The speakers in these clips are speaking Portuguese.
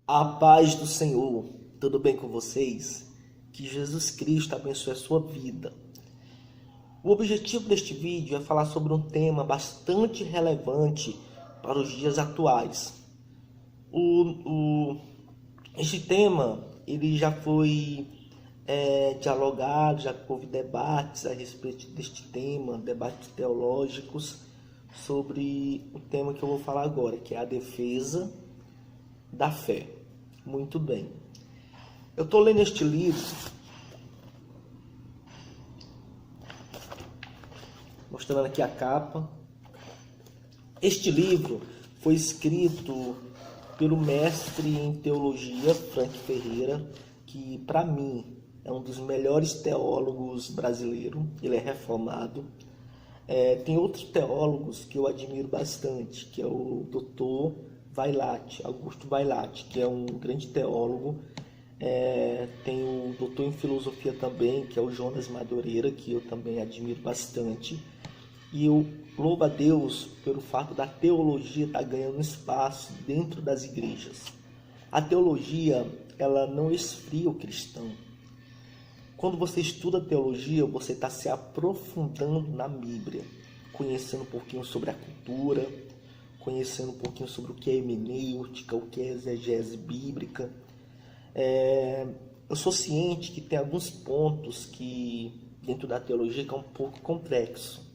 A paz do Senhor, tudo bem com vocês? Que Jesus Cristo abençoe a sua vida. O objetivo deste vídeo é falar sobre um tema bastante relevante para os dias atuais. Este tema ele já foi dialogado, já houve debates a respeito deste tema, debates teológicos sobre o tema que eu vou falar agora, que é a defesa da fé. Muito bem. Eu estou lendo este livro, mostrando aqui a capa. Este livro foi escrito pelo mestre em teologia, Frank Ferreira, que para mim é um dos melhores teólogos brasileiros. Ele é reformado. Tem outros teólogos que eu admiro bastante, que é o Dr. Vailate, Augusto Vailate, que é um grande teólogo. Tem o doutor em filosofia também, que é o Jonas Madureira, que eu também admiro bastante. E eu louvo a Deus pelo fato da teologia estar ganhando espaço dentro das igrejas. A teologia, ela não esfria o cristão. Quando você estuda teologia, você está se aprofundando na Bíblia, conhecendo um pouquinho sobre a cultura, conhecendo um pouquinho sobre o que é hermenêutica, o que é exegese bíblica. Eu sou ciente que tem alguns pontos que dentro da teologia que é um pouco complexo,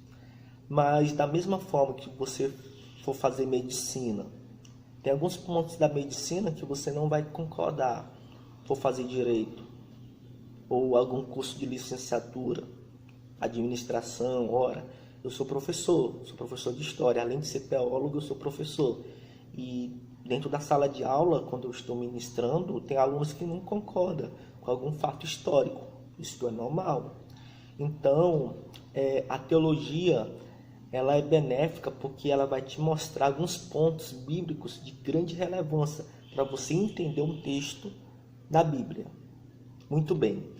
mas da mesma forma que você for fazer medicina, tem alguns pontos da medicina que você não vai concordar, for fazer direito, ou algum curso de licenciatura, administração, eu sou professor de história, além de ser teólogo, eu sou professor. E dentro da sala de aula, quando eu estou ministrando, tem alunos que não concordam com algum fato histórico. Isso é normal. Então, a teologia, ela é benéfica porque ela vai te mostrar alguns pontos bíblicos de grande relevância para você entender um texto da Bíblia. Muito bem.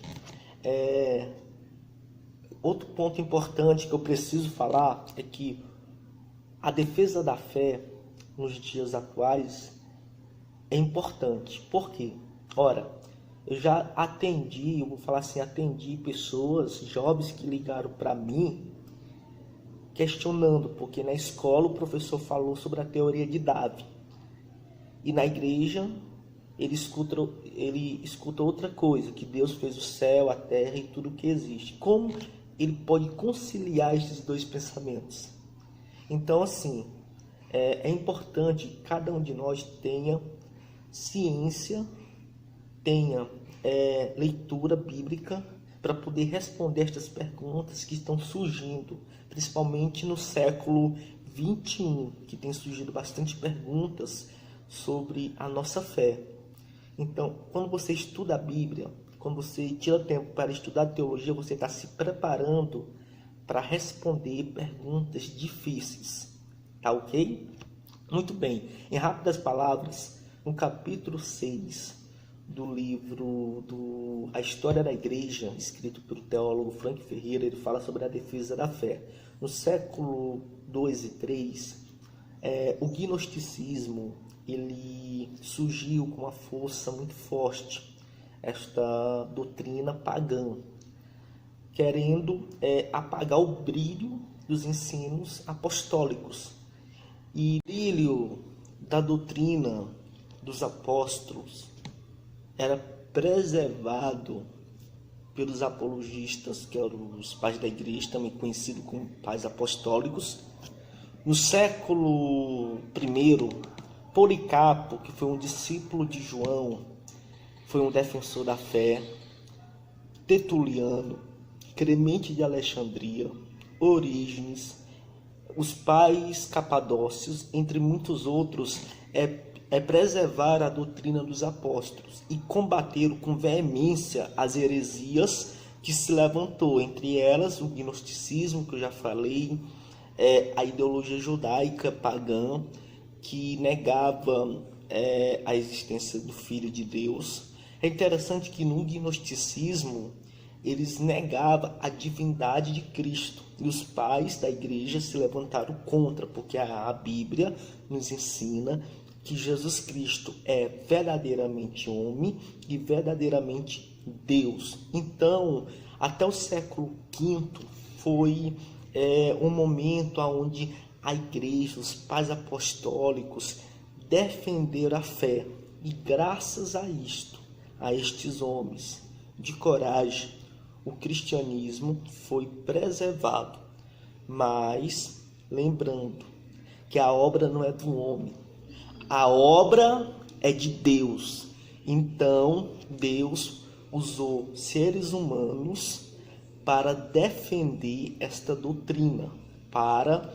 Outro ponto importante que eu preciso falar é que a defesa da fé nos dias atuais é importante. Por quê? Eu já atendi pessoas, jovens que ligaram para mim questionando, porque na escola o professor falou sobre a teoria de Darwin. E na igreja ele escuta outra coisa, que Deus fez o céu, a terra e tudo que existe. Como ele pode conciliar esses dois pensamentos? Então, assim, é importante que cada um de nós tenha ciência, tenha leitura bíblica para poder responder estas perguntas que estão surgindo, principalmente no século XXI, que tem surgido bastante perguntas sobre a nossa fé. Então, quando você estuda a Bíblia, quando você tira tempo para estudar teologia, você está se preparando para responder perguntas difíceis. Tá ok? Muito bem. Em rápidas palavras, no capítulo 6 do livro A História da Igreja, escrito pelo teólogo Frank Ferreira, ele fala sobre a defesa da fé. No século 2 e 3, o gnosticismo ele surgiu com uma força muito forte, esta doutrina pagã, querendo apagar o brilho dos ensinos apostólicos. E o brilho da doutrina dos apóstolos era preservado pelos apologistas, que eram os pais da igreja, também conhecidos como pais apostólicos. No século I, Policarpo, que foi um discípulo de João, foi um defensor da fé. Tertuliano, Clemente de Alexandria, Orígenes, os pais capadócios, entre muitos outros, preservar a doutrina dos apóstolos e combateram com veemência as heresias que se levantou, entre elas o gnosticismo, que eu já falei, a ideologia judaica pagã, que negava a existência do Filho de Deus. É interessante que no gnosticismo eles negavam a divindade de Cristo. E os pais da igreja se levantaram contra, porque a Bíblia nos ensina que Jesus Cristo é verdadeiramente homem e verdadeiramente Deus. Então, até o século V foi um momento onde a igreja, os pais apostólicos defenderam a fé. E graças a isto, a estes homens de coragem, o cristianismo foi preservado. Mas, lembrando que a obra não é do homem, a obra é de Deus. Então, Deus usou seres humanos para defender esta doutrina, para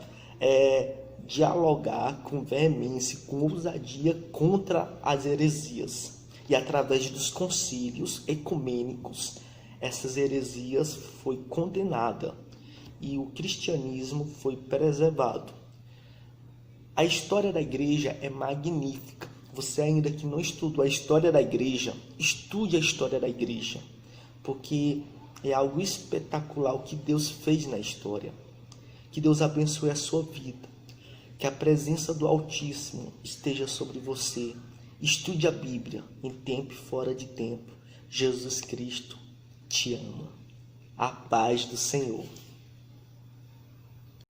dialogar com veemência, com ousadia contra as heresias. E através dos concílios ecumênicos, essas heresias foi condenada e o cristianismo foi preservado. A história da igreja é magnífica. Você ainda que não estudou a história da igreja, estude a história da igreja, porque é algo espetacular o que Deus fez na história. Que Deus abençoe a sua vida, que a presença do Altíssimo esteja sobre você. Estude a Bíblia em tempo e fora de tempo. Jesus Cristo te ama. A paz do Senhor.